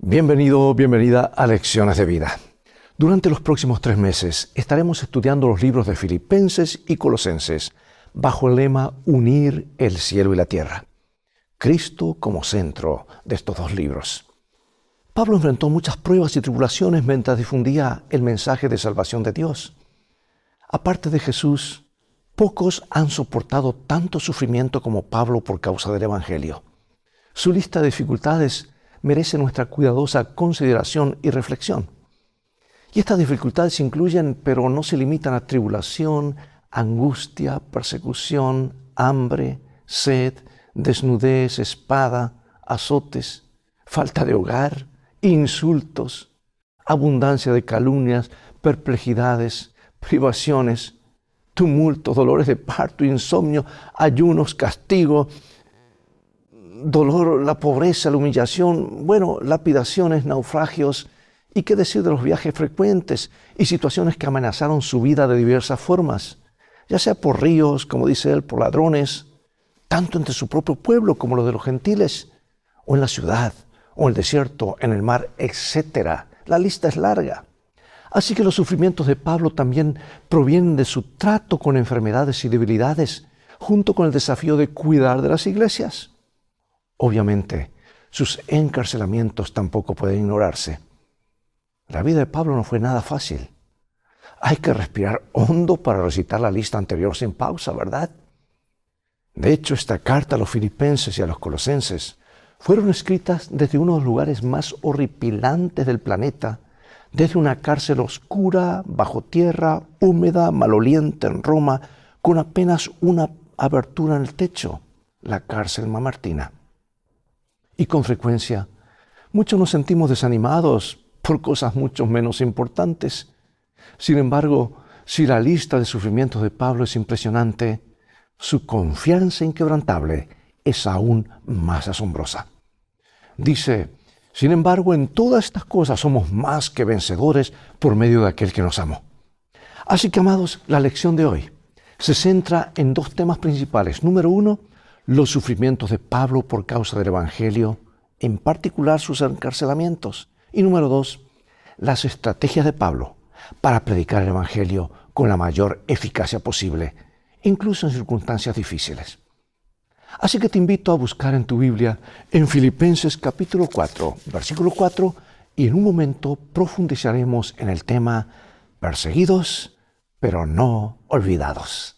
Bienvenido, bienvenida a Lecciones de Vida. Durante los próximos 3 meses estaremos estudiando los libros de Filipenses y Colosenses bajo el lema Unir el cielo y la tierra. Cristo como centro de estos 2 libros. Pablo enfrentó muchas pruebas y tribulaciones mientras difundía el mensaje de salvación de Dios. Aparte de Jesús, pocos han soportado tanto sufrimiento como Pablo por causa del Evangelio. Su lista de dificultades merece nuestra cuidadosa consideración y reflexión. Y estas dificultades incluyen, pero no se limitan a tribulación, angustia, persecución, hambre, sed, desnudez, espada, azotes, falta de hogar, insultos, abundancia de calumnias, perplejidades, privaciones, tumultos, dolores de parto, insomnio, ayunos, castigo, dolor, la pobreza, la humillación, lapidaciones, naufragios, y qué decir de los viajes frecuentes y situaciones que amenazaron su vida de diversas formas, ya sea por ríos, como dice él, por ladrones, tanto entre su propio pueblo como los de los gentiles, o en la ciudad, o en el desierto, en el mar, etc. La lista es larga. Así que los sufrimientos de Pablo también provienen de su trato con enfermedades y debilidades, junto con el desafío de cuidar de las iglesias. Obviamente, sus encarcelamientos tampoco pueden ignorarse. La vida de Pablo no fue nada fácil. Hay que respirar hondo para recitar la lista anterior sin pausa, ¿verdad? De hecho, esta carta a los filipenses y a los colosenses fueron escritas desde uno de los lugares más horripilantes del planeta, desde una cárcel oscura, bajo tierra, húmeda, maloliente en Roma, con apenas una abertura en el techo, la cárcel Mamertina. Y con frecuencia, muchos nos sentimos desanimados por cosas mucho menos importantes. Sin embargo, si la lista de sufrimientos de Pablo es impresionante, su confianza inquebrantable es aún más asombrosa. Dice, sin embargo, en todas estas cosas somos más que vencedores por medio de aquel que nos amó. Así que, amados, la lección de hoy se centra en 2 temas principales. Número 1, los sufrimientos de Pablo por causa del Evangelio, en particular sus encarcelamientos. Y número 2, las estrategias de Pablo para predicar el Evangelio con la mayor eficacia posible, incluso en circunstancias difíciles. Así que te invito a buscar en tu Biblia en Filipenses capítulo 4, versículo 4, y en un momento profundizaremos en el tema perseguidos, pero no olvidados.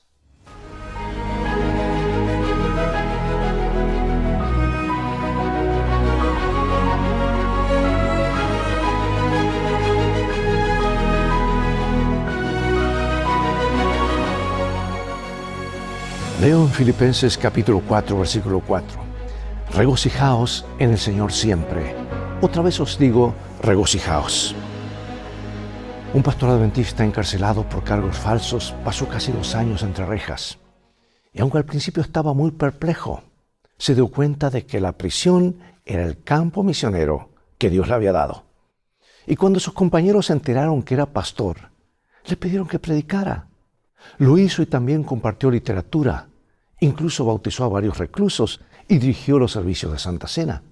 Leo en Filipenses capítulo 4, versículo 4. Regocijaos en el Señor siempre. Otra vez os digo, regocijaos. Un pastor adventista encarcelado por cargos falsos pasó casi 2 años entre rejas. Y aunque al principio estaba muy perplejo, se dio cuenta de que la prisión era el campo misionero que Dios le había dado. Y cuando sus compañeros se enteraron que era pastor, le pidieron que predicara. Lo hizo y también compartió literatura. Incluso bautizó a varios reclusos y dirigió los servicios de Santa Cena.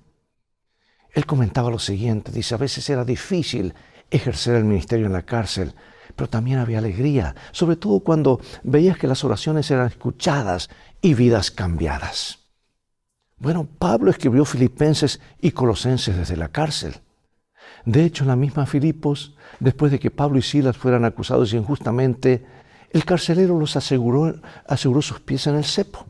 Él comentaba lo siguiente, dice, a veces era difícil ejercer el ministerio en la cárcel, pero también había alegría, sobre todo cuando veías que las oraciones eran escuchadas y vidas cambiadas. Pablo escribió Filipenses y Colosenses desde la cárcel. De hecho, en la misma Filipos, después de que Pablo y Silas fueran acusados injustamente, el carcelero los aseguró sus pies en el cepo.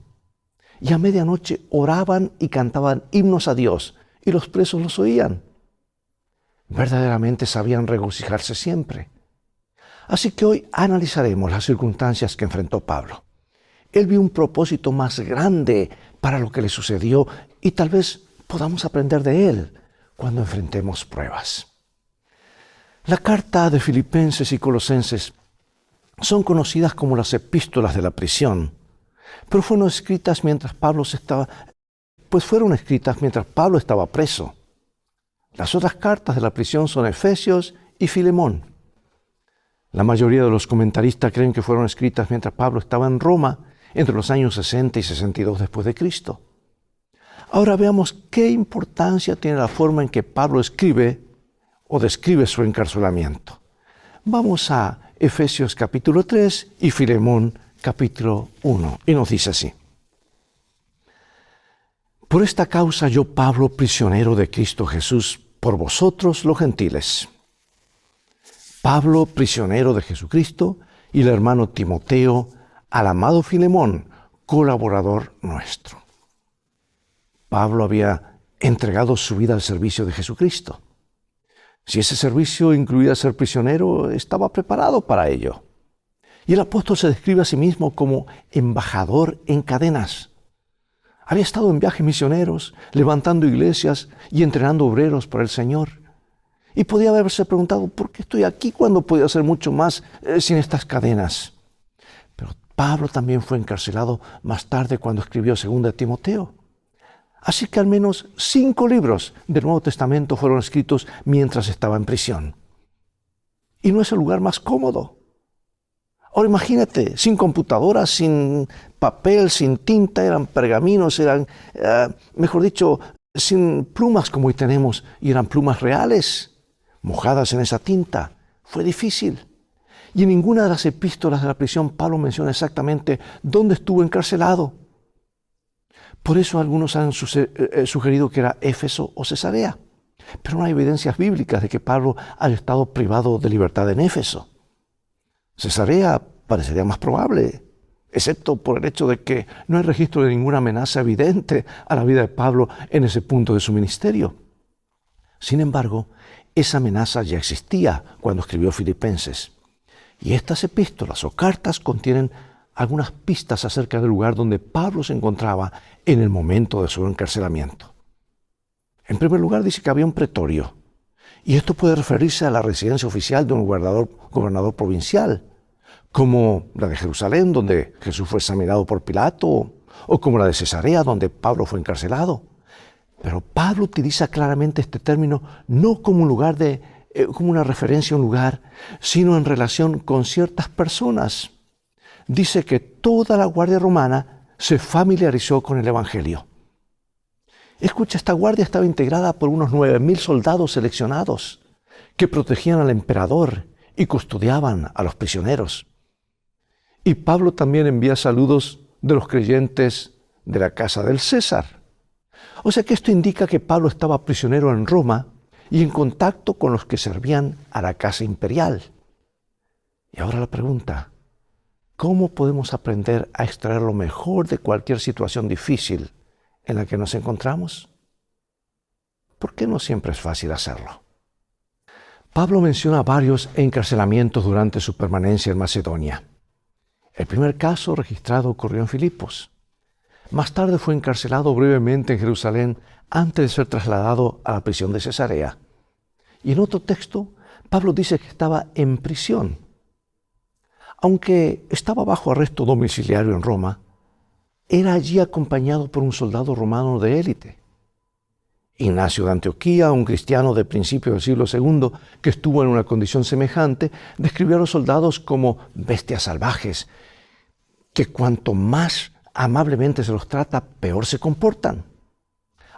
Y a medianoche oraban y cantaban himnos a Dios, y los presos los oían. Verdaderamente sabían regocijarse siempre. Así que hoy analizaremos las circunstancias que enfrentó Pablo. Él vio un propósito más grande para lo que le sucedió y tal vez podamos aprender de él cuando enfrentemos pruebas. La carta de Filipenses y Colosenses son conocidas como las epístolas de la prisión, pero fueron escritas mientras Pablo estaba preso. Las otras cartas de la prisión son Efesios y Filemón. La mayoría de los comentaristas creen que fueron escritas mientras Pablo estaba en Roma entre los años 60 y 62 después de Cristo. Ahora veamos qué importancia tiene la forma en que Pablo escribe o describe su encarcelamiento. Vamos a Efesios capítulo 3 y Filemón capítulo 1. Y nos dice así: Por esta causa yo, Pablo, prisionero de Cristo Jesús, por vosotros los gentiles. Pablo, prisionero de Jesucristo, y el hermano Timoteo, al amado Filemón, colaborador nuestro. Pablo había entregado su vida al servicio de Jesucristo. Si ese servicio incluía ser prisionero, estaba preparado para ello. Y el apóstol se describe a sí mismo como embajador en cadenas. Había estado en viajes misioneros, levantando iglesias y entrenando obreros para el Señor. Y podía haberse preguntado, ¿por qué estoy aquí cuando podía hacer mucho más sin estas cadenas? Pero Pablo también fue encarcelado más tarde cuando escribió 2 Timoteo. Así que al menos 5 libros del Nuevo Testamento fueron escritos mientras estaba en prisión. Y no es el lugar más cómodo. Ahora imagínate, sin computadoras, sin papel, sin tinta, eran pergaminos, eran, mejor dicho, sin plumas como hoy tenemos, y eran plumas reales, mojadas en esa tinta. Fue difícil. Y en ninguna de las epístolas de la prisión Pablo menciona exactamente dónde estuvo encarcelado. Por eso algunos han sugerido que era Éfeso o Cesarea. Pero no hay evidencias bíblicas de que Pablo haya estado privado de libertad en Éfeso. Cesarea parecería más probable, excepto por el hecho de que no hay registro de ninguna amenaza evidente a la vida de Pablo en ese punto de su ministerio. Sin embargo, esa amenaza ya existía cuando escribió Filipenses. Y estas epístolas o cartas contienen algunas pistas acerca del lugar donde Pablo se encontraba en el momento de su encarcelamiento. En primer lugar, dice que había un pretorio, y esto puede referirse a la residencia oficial de un gobernador provincial, como la de Jerusalén, donde Jesús fue examinado por Pilato, o como la de Cesarea, donde Pablo fue encarcelado. Pero Pablo utiliza claramente este término no como un lugar como una referencia a un lugar, sino en relación con ciertas personas. Dice que toda la guardia romana se familiarizó con el Evangelio. Escucha, esta guardia estaba integrada por unos 9,000 soldados seleccionados que protegían al emperador y custodiaban a los prisioneros. Y Pablo también envía saludos de los creyentes de la casa del César. O sea que esto indica que Pablo estaba prisionero en Roma y en contacto con los que servían a la casa imperial. Y ahora la pregunta: ¿cómo podemos aprender a extraer lo mejor de cualquier situación difícil en la que nos encontramos? ¿Por qué no siempre es fácil hacerlo? Pablo menciona varios encarcelamientos durante su permanencia en Macedonia. El primer caso registrado ocurrió en Filipos. Más tarde fue encarcelado brevemente en Jerusalén antes de ser trasladado a la prisión de Cesarea. Y en otro texto, Pablo dice que estaba en prisión. Aunque estaba bajo arresto domiciliario en Roma, era allí acompañado por un soldado romano de élite. Ignacio de Antioquía, un cristiano de principios del siglo II que estuvo en una condición semejante, describió a los soldados como bestias salvajes, que cuanto más amablemente se los trata, peor se comportan.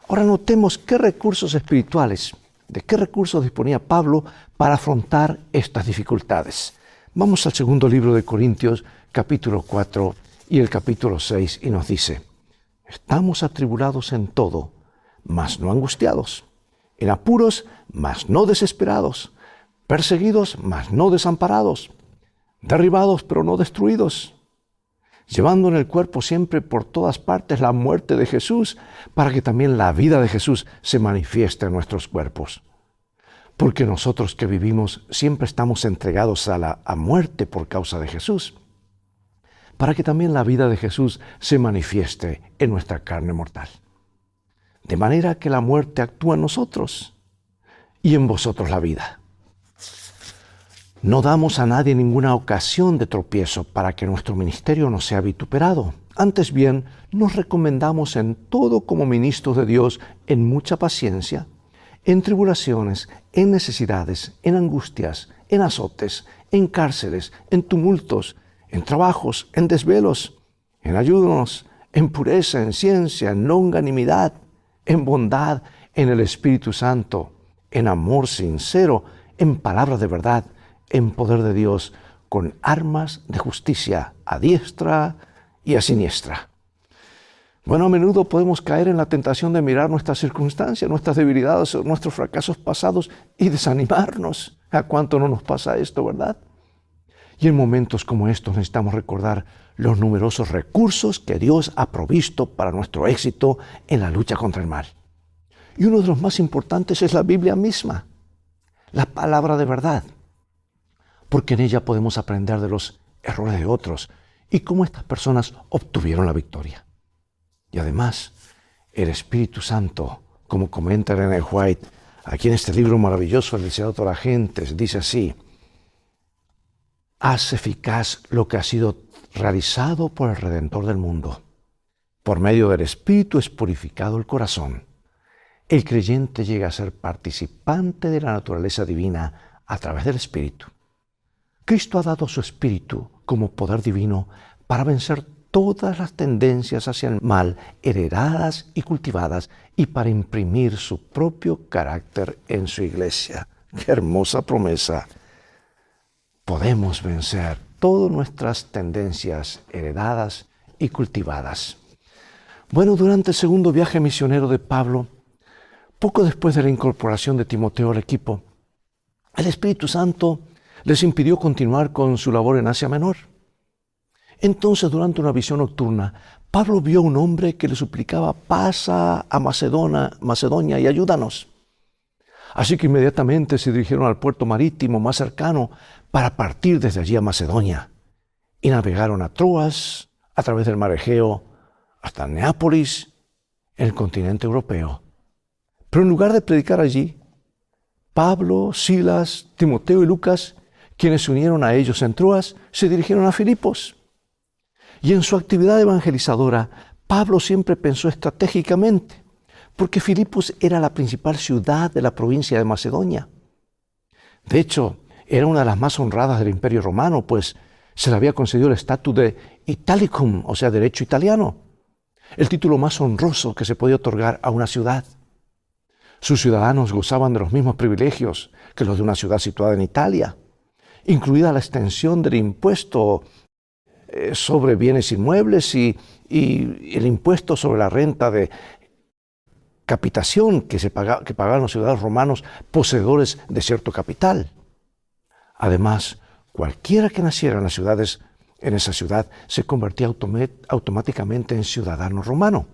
Ahora notemos qué recursos espirituales, de qué recursos disponía Pablo para afrontar estas dificultades. Vamos al segundo libro de Corintios, capítulo 4 y el capítulo 6, y nos dice: estamos atribulados en todo, mas no angustiados; en apuros, mas no desesperados; perseguidos, mas no desamparados; derribados, pero no destruidos; llevando en el cuerpo siempre por todas partes la muerte de Jesús, para que también la vida de Jesús se manifieste en nuestros cuerpos. Porque nosotros que vivimos siempre estamos entregados a la muerte por causa de Jesús, para que también la vida de Jesús se manifieste en nuestra carne mortal. De manera que la muerte actúa en nosotros y en vosotros la vida. No damos a nadie ninguna ocasión de tropiezo para que nuestro ministerio no sea vituperado. Antes bien, nos recomendamos en todo como ministros de Dios en mucha paciencia, en tribulaciones, en necesidades, en angustias, en azotes, en cárceles, en tumultos, en trabajos, en desvelos, en ayunos, en pureza, en ciencia, en longanimidad, en bondad, en el Espíritu Santo, en amor sincero, en palabras de verdad, en poder de Dios, con armas de justicia a diestra y a siniestra. Bueno, a menudo podemos caer en la tentación de mirar nuestras circunstancias, nuestras debilidades, nuestros fracasos pasados y desanimarnos. ¿A cuánto no nos pasa esto, verdad? Y en momentos como estos necesitamos recordar los numerosos recursos que Dios ha provisto para nuestro éxito en la lucha contra el mal. Y uno de los más importantes es la Biblia misma, la palabra de verdad, porque en ella podemos aprender de los errores de otros y cómo estas personas obtuvieron la victoria. Y además, el Espíritu Santo, como comenta Ellen White, aquí en este libro maravilloso, El deseado de todas las gentes, dice así: haz eficaz lo que ha sido realizado por el Redentor del mundo. Por medio del Espíritu es purificado el corazón. El creyente llega a ser participante de la naturaleza divina a través del Espíritu. Cristo ha dado su Espíritu como poder divino para vencer todas las tendencias hacia el mal heredadas y cultivadas y para imprimir su propio carácter en su iglesia. ¡Qué hermosa promesa! Podemos vencer todas nuestras tendencias heredadas y cultivadas. Bueno, durante el segundo viaje misionero de Pablo, poco después de la incorporación de Timoteo al equipo, el Espíritu Santo les impidió continuar con su labor en Asia Menor. Entonces, durante una visión nocturna, Pablo vio a un hombre que le suplicaba: pasa a Macedonia y ayúdanos. Así que inmediatamente se dirigieron al puerto marítimo más cercano para partir desde allí a Macedonia. Y navegaron a Troas, a través del mar Egeo, hasta Neápolis, en el continente europeo. Pero en lugar de predicar allí, Pablo, Silas, Timoteo y Lucas, quienes se unieron a ellos en Troas, se dirigieron a Filipos. Y en su actividad evangelizadora, Pablo siempre pensó estratégicamente, porque Filipos era la principal ciudad de la provincia de Macedonia. De hecho, era una de las más honradas del Imperio Romano, pues se le había concedido el estatus de Italicum, o sea, derecho italiano, el título más honroso que se podía otorgar a una ciudad. Sus ciudadanos gozaban de los mismos privilegios que los de una ciudad situada en Italia, incluida la extensión del impuesto sobre bienes inmuebles y el impuesto sobre la renta de capitación que pagaban los ciudadanos romanos poseedores de cierto capital. Además, cualquiera que naciera en esa ciudad se convertía automáticamente en ciudadano romano.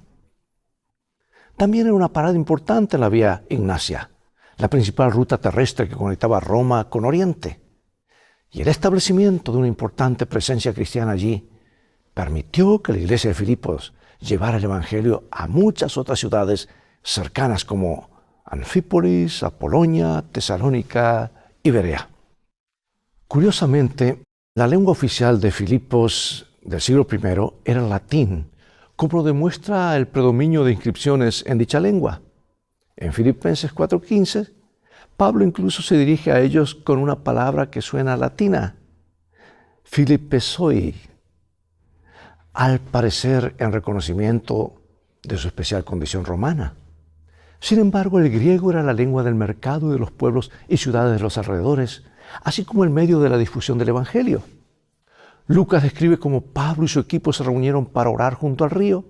También era una parada importante en la vía Ignacia, la principal ruta terrestre que conectaba Roma con Oriente. Y el establecimiento de una importante presencia cristiana allí permitió que la iglesia de Filipos llevara el evangelio a muchas otras ciudades cercanas como Anfípolis, Apolonia, Tesalónica y Berea. Curiosamente, la lengua oficial de Filipos del siglo I era el latín, como lo demuestra el predominio de inscripciones en dicha lengua. En Filipenses 4:15, Pablo incluso se dirige a ellos con una palabra que suena latina, Philippesoi, al parecer en reconocimiento de su especial condición romana. Sin embargo, el griego era la lengua del mercado de los pueblos y ciudades de los alrededores, así como el medio de la difusión del Evangelio. Lucas describe cómo Pablo y su equipo se reunieron para orar junto al río.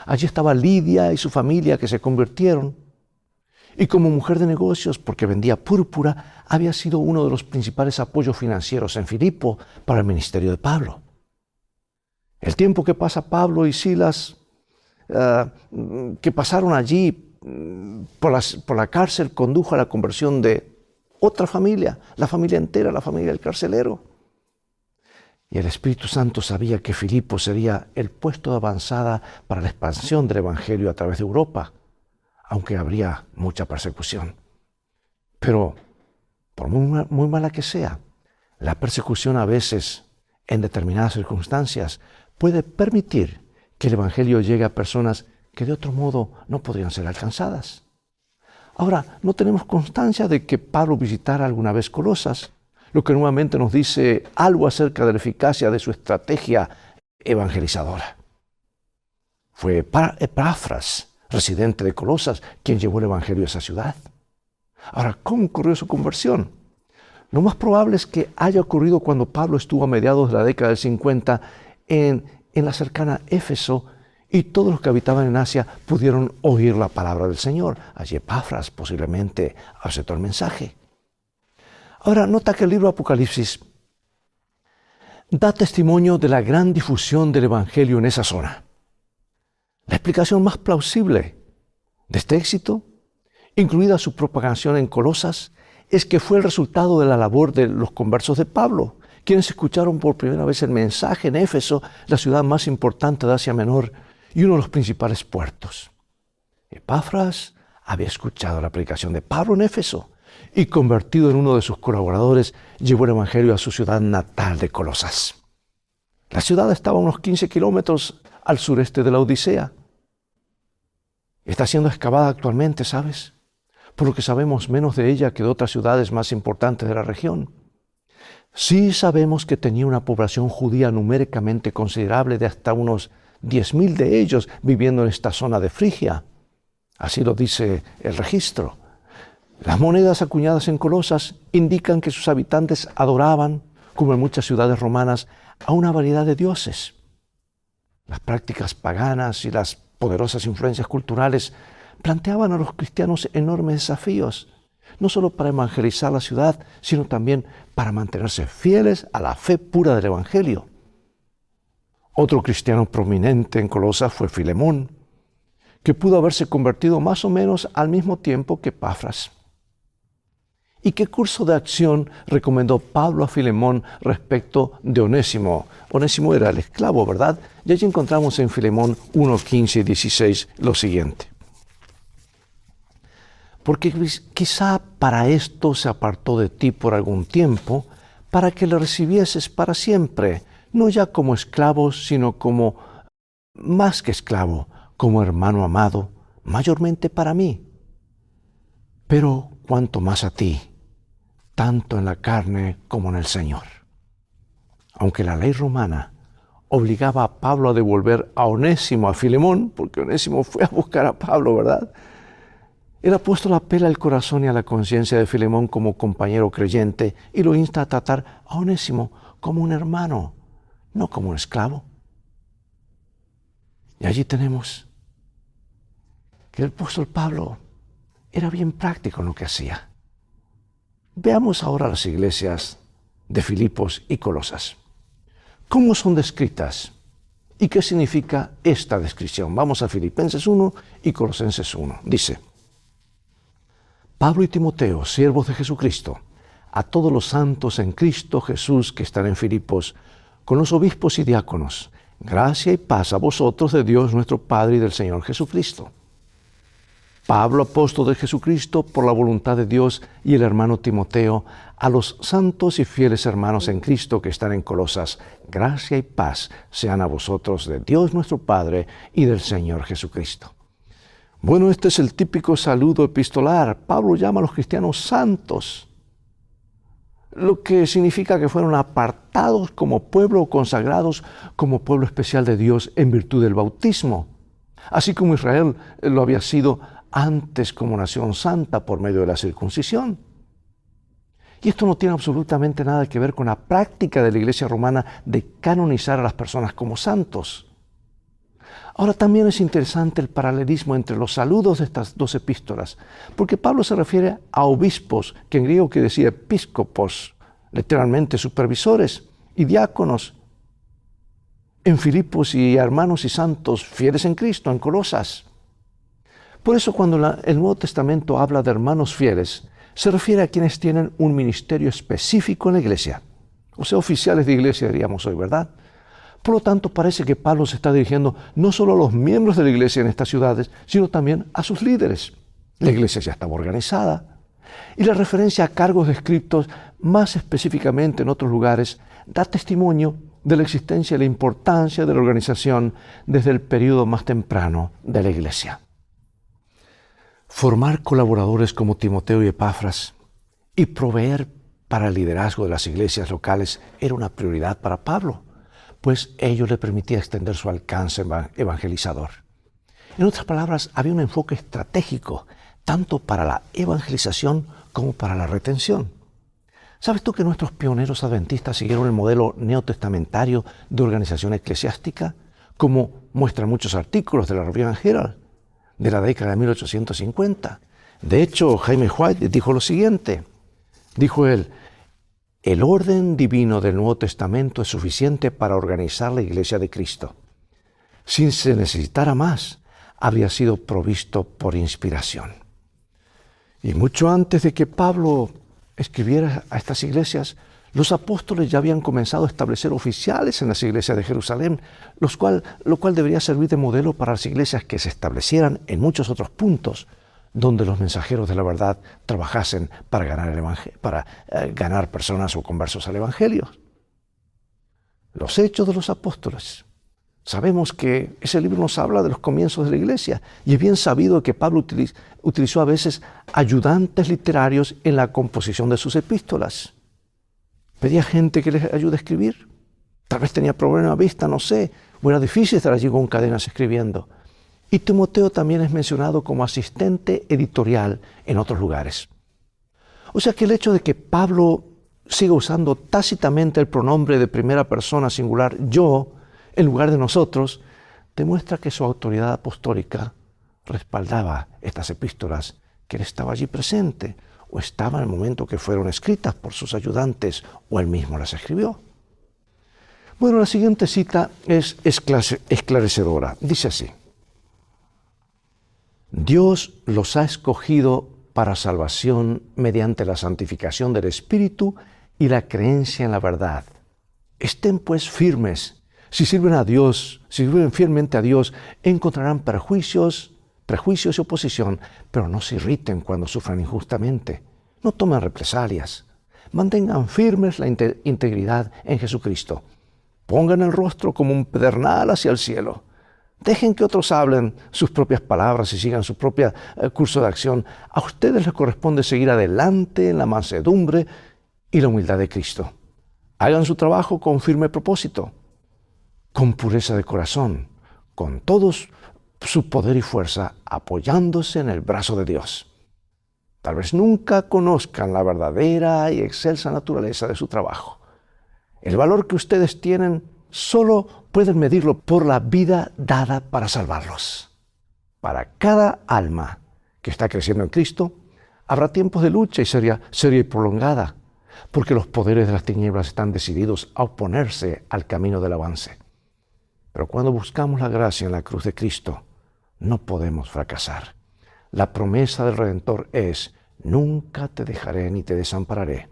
Allí estaba Lidia y su familia que se convirtieron. Y como mujer de negocios, porque vendía púrpura, había sido uno de los principales apoyos financieros en Filipo para el ministerio de Pablo. El tiempo que pasa Pablo y Silas, que pasaron allí por la cárcel, condujo a la conversión de otra familia, la familia entera, la familia del carcelero. Y el Espíritu Santo sabía que Filipo sería el puesto de avanzada para la expansión del Evangelio a través de Europa, aunque habría mucha persecución. Pero, por muy mala que sea, la persecución a veces, en determinadas circunstancias, puede permitir que el Evangelio llegue a personas que de otro modo no podrían ser alcanzadas. Ahora, no tenemos constancia de que Pablo visitara alguna vez Colosas, lo que nuevamente nos dice algo acerca de la eficacia de su estrategia evangelizadora. Fue Epafras, residente de Colosas, quien llevó el Evangelio a esa ciudad. Ahora, ¿cómo ocurrió su conversión? Lo más probable es que haya ocurrido cuando Pablo estuvo a mediados de la década del 50 en la cercana Éfeso, y todos los que habitaban en Asia pudieron oír la palabra del Señor. Allí Epafras posiblemente aceptó el mensaje. Ahora, nota que el libro Apocalipsis da testimonio de la gran difusión del Evangelio en esa zona. La explicación más plausible de este éxito, incluida su propagación en Colosas, es que fue el resultado de la labor de los conversos de Pablo, quienes escucharon por primera vez el mensaje en Éfeso, la ciudad más importante de Asia Menor y uno de los principales puertos. Epafras había escuchado la predicación de Pablo en Éfeso y, convertido en uno de sus colaboradores, llevó el Evangelio a su ciudad natal de Colosas. La ciudad estaba a unos 15 kilómetros al sureste de la Odisea. Está siendo excavada actualmente, ¿sabes? Por lo que sabemos menos de ella que de otras ciudades más importantes de la región. Sí sabemos que tenía una población judía numéricamente considerable de hasta unos 10.000 de ellos viviendo en esta zona de Frigia. Así lo dice el registro. Las monedas acuñadas en Colosas indican que sus habitantes adoraban, como en muchas ciudades romanas, a una variedad de dioses. Las prácticas paganas y las poderosas influencias culturales planteaban a los cristianos enormes desafíos, no solo para evangelizar la ciudad, sino también para mantenerse fieles a la fe pura del Evangelio. Otro cristiano prominente en Colosas fue Filemón, que pudo haberse convertido más o menos al mismo tiempo que Epafras. ¿Y qué curso de acción recomendó Pablo a Filemón respecto de Onésimo? Onésimo era el esclavo, ¿verdad? Y allí encontramos en Filemón 1, 15 y 16 lo siguiente. Porque quizá para esto se apartó de ti por algún tiempo, para que le recibieses para siempre, no ya como esclavo, sino como, más que esclavo, como hermano amado, mayormente para mí. Pero cuanto más a ti, tanto en la carne como en el Señor. Aunque la ley romana obligaba a Pablo a devolver a Onésimo a Filemón, porque Onésimo fue a buscar a Pablo, ¿verdad? El apóstol apela al corazón y a la conciencia de Filemón como compañero creyente y lo insta a tratar a Onésimo como un hermano, no como un esclavo. Y allí tenemos que el apóstol Pablo era bien práctico en lo que hacía. Veamos ahora las iglesias de Filipos y Colosas. ¿Cómo son descritas? ¿Y qué significa esta descripción? Vamos a Filipenses 1 y Colosenses 1. Dice: Pablo y Timoteo, siervos de Jesucristo, a todos los santos en Cristo Jesús que están en Filipos, con los obispos y diáconos, gracia y paz a vosotros de Dios nuestro Padre y del Señor Jesucristo. Pablo, apóstol de Jesucristo, por la voluntad de Dios, y el hermano Timoteo, a los santos y fieles hermanos en Cristo que están en Colosas, gracia y paz sean a vosotros de Dios nuestro Padre y del Señor Jesucristo. Bueno, este es el típico saludo epistolar. Pablo llama a los cristianos santos, lo que significa que fueron apartados como pueblo, consagrados como pueblo especial de Dios en virtud del bautismo, así como Israel lo había sido antes como nación santa por medio de la circuncisión. Y esto no tiene absolutamente nada que ver con la práctica de la Iglesia romana de canonizar a las personas como santos. Ahora, también es interesante el paralelismo entre los saludos de estas dos epístolas, porque Pablo se refiere a obispos, que en griego quiere decir episcopos, literalmente supervisores, y diáconos en Filipos, y hermanos y santos fieles en Cristo en Colosas. Por eso cuando el Nuevo Testamento habla de hermanos fieles, se refiere a quienes tienen un ministerio específico en la iglesia, o sea, oficiales de iglesia diríamos hoy, ¿verdad? Por lo tanto, parece que Pablo se está dirigiendo no solo a los miembros de la iglesia en estas ciudades, sino también a sus líderes. La iglesia ya estaba organizada, y la referencia a cargos descritos más específicamente en otros lugares da testimonio de la existencia y la importancia de la organización desde el periodo más temprano de la iglesia. Formar colaboradores como Timoteo y Epafras y proveer para el liderazgo de las iglesias locales era una prioridad para Pablo, pues ello le permitía extender su alcance evangelizador. En otras palabras, había un enfoque estratégico, tanto para la evangelización como para la retención. ¿Sabes tú que nuestros pioneros adventistas siguieron el modelo neotestamentario de organización eclesiástica, como muestran muchos artículos de la Review and Herald de la década de 1850? De hecho, Jaime White dijo lo siguiente. Dijo él: el orden divino del Nuevo Testamento es suficiente para organizar la Iglesia de Cristo. Si se necesitara más, habría sido provisto por inspiración. Y mucho antes de que Pablo escribiera a estas iglesias, los apóstoles ya habían comenzado a establecer oficiales en las iglesias de Jerusalén, lo cual debería servir de modelo para las iglesias que se establecieran en muchos otros puntos, donde los mensajeros de la verdad trabajasen para ganar personas o conversos al Evangelio. Los Hechos de los Apóstoles. Sabemos que ese libro nos habla de los comienzos de la iglesia, y es bien sabido que Pablo utilizó a veces ayudantes literarios en la composición de sus epístolas. Pedía gente que les ayude a escribir. Tal vez tenía problemas de vista, no sé, o era difícil estar allí con cadenas escribiendo. Y Timoteo también es mencionado como asistente editorial en otros lugares. O sea que el hecho de que Pablo siga usando tácitamente el pronombre de primera persona singular yo en lugar de nosotros, demuestra que su autoridad apostólica respaldaba estas epístolas, que él estaba allí presente o estaba en el momento que fueron escritas por sus ayudantes o él mismo las escribió. Bueno, la siguiente cita es esclarecedora. Dice así: Dios los ha escogido para salvación mediante la santificación del Espíritu y la creencia en la verdad. Estén pues firmes. Si sirven a Dios, si sirven fielmente a Dios, encontrarán prejuicios y oposición, pero no se irriten cuando sufran injustamente. No tomen represalias. Mantengan firmes la integridad en Jesucristo. Pongan el rostro como un pedernal hacia el cielo. Dejen que otros hablen sus propias palabras y sigan su propio curso de acción. A ustedes les corresponde seguir adelante en la mansedumbre y la humildad de Cristo. Hagan su trabajo con firme propósito, con pureza de corazón, con todo su poder y fuerza, apoyándose en el brazo de Dios. Tal vez nunca conozcan la verdadera y excelsa naturaleza de su trabajo. El valor que ustedes tienen solo pueden medirlo por la vida dada para salvarlos. Para cada alma que está creciendo en Cristo, habrá tiempos de lucha y seria y prolongada, porque los poderes de las tinieblas están decididos a oponerse al camino del avance. Pero cuando buscamos la gracia en la cruz de Cristo, no podemos fracasar. La promesa del Redentor es: nunca te dejaré ni te desampararé.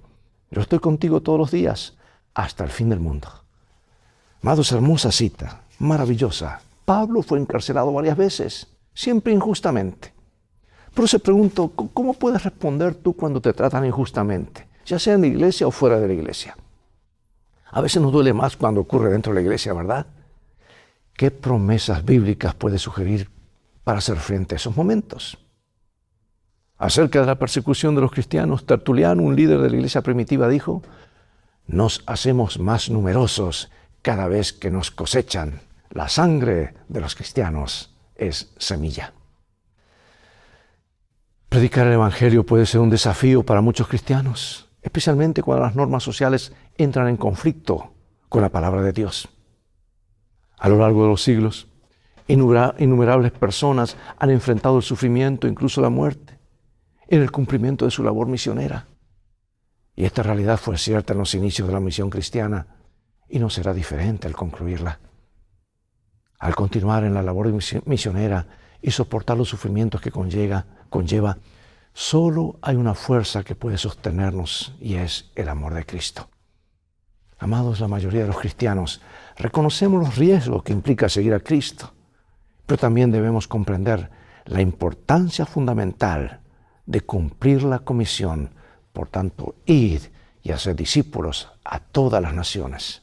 Yo estoy contigo todos los días, hasta el fin del mundo. Amados, hermosa cita, maravillosa. Pablo fue encarcelado varias veces, siempre injustamente. Pero se preguntó, ¿cómo puedes responder tú cuando te tratan injustamente? Ya sea en la iglesia o fuera de la iglesia. A veces nos duele más cuando ocurre dentro de la iglesia, ¿verdad? ¿Qué promesas bíblicas puede sugerir para hacer frente a esos momentos? Acerca de la persecución de los cristianos, Tertuliano, un líder de la iglesia primitiva, dijo: nos hacemos más numerosos cada vez que nos cosechan. La sangre de los cristianos es semilla. Predicar el Evangelio puede ser un desafío para muchos cristianos, especialmente cuando las normas sociales entran en conflicto con la palabra de Dios. A lo largo de los siglos, innumerables personas han enfrentado el sufrimiento, incluso la muerte, en el cumplimiento de su labor misionera. Y esta realidad fue cierta en los inicios de la misión cristiana y no será diferente al concluirla. Al continuar en la labor misionera y soportar los sufrimientos que conlleva, solo hay una fuerza que puede sostenernos, y es el amor de Cristo. Amados, la mayoría de los cristianos reconocemos los riesgos que implica seguir a Cristo, pero también debemos comprender la importancia fundamental de cumplir la comisión. Por tanto, id y hacer discípulos a todas las naciones.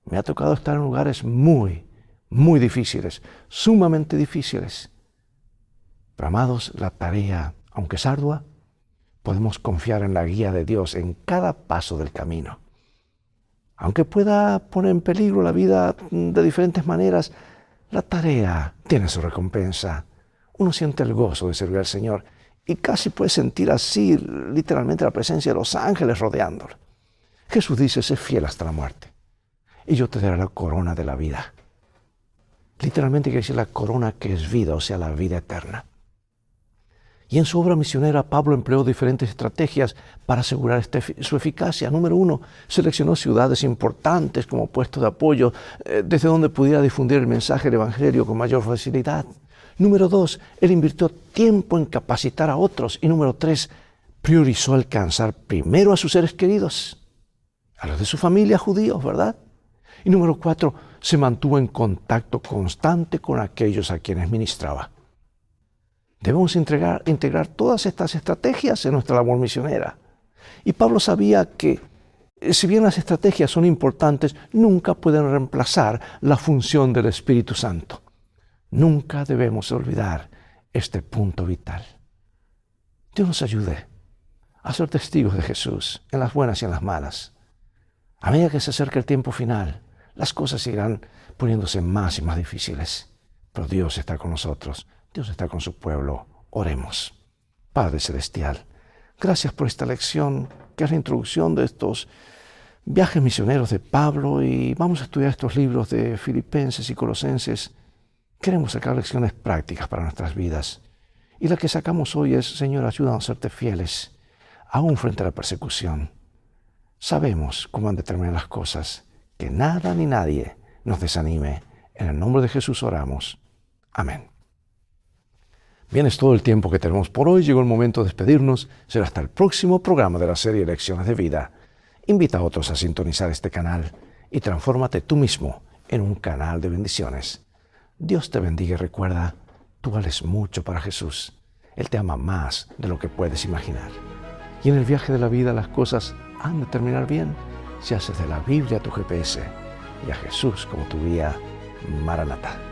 Me ha tocado estar en lugares muy difíciles, sumamente difíciles. Pero, amados, la tarea, aunque es ardua, podemos confiar en la guía de Dios en cada paso del camino. Aunque pueda poner en peligro la vida de diferentes maneras, la tarea tiene su recompensa. uno siente el gozo de servir al Señor y casi puede sentir así literalmente la presencia de los ángeles rodeándolo. Jesús dice, sé fiel hasta la muerte y yo te daré la corona de la vida. Literalmente quiere decir la corona que es vida, o sea, la vida eterna. Y en su obra misionera, Pablo empleó diferentes estrategias para asegurar su eficacia. Número 1, seleccionó ciudades importantes como puestos de apoyo, desde donde pudiera difundir el mensaje del Evangelio con mayor facilidad. Número 2, él invirtió tiempo en capacitar a otros. Y número 3, priorizó alcanzar primero a sus seres queridos, a los de su familia judíos, ¿verdad? Y número 4, se mantuvo en contacto constante con aquellos a quienes ministraba. Debemos integrar todas estas estrategias en nuestra labor misionera. Y Pablo sabía que, si bien las estrategias son importantes, nunca pueden reemplazar la función del Espíritu Santo. Nunca debemos olvidar este punto vital. Dios nos ayude a ser testigos de Jesús en las buenas y en las malas. A medida que se acerca el tiempo final, las cosas irán poniéndose más y más difíciles. Pero Dios está con nosotros. Dios está con su pueblo. Oremos. Padre Celestial, gracias por esta lección, que es la introducción de estos viajes misioneros de Pablo, y vamos a estudiar estos libros de Filipenses y Colosenses. Queremos sacar lecciones prácticas para nuestras vidas. Y la que sacamos hoy es, Señor, ayúdanos a serte fieles, aún frente a la persecución. Sabemos cómo han de terminar las cosas, que nada ni nadie nos desanime. En el nombre de Jesús oramos. Amén. Bien, es todo el tiempo que tenemos por hoy. Llegó el momento de despedirnos. Será hasta el próximo programa de la serie Lecciones de Vida. Invita a otros a sintonizar este canal y transfórmate tú mismo en un canal de bendiciones. Dios te bendiga y recuerda, tú vales mucho para Jesús. Él te ama más de lo que puedes imaginar. Y en el viaje de la vida las cosas han de terminar bien si haces de la Biblia tu GPS y a Jesús como tu guía. Maranatá.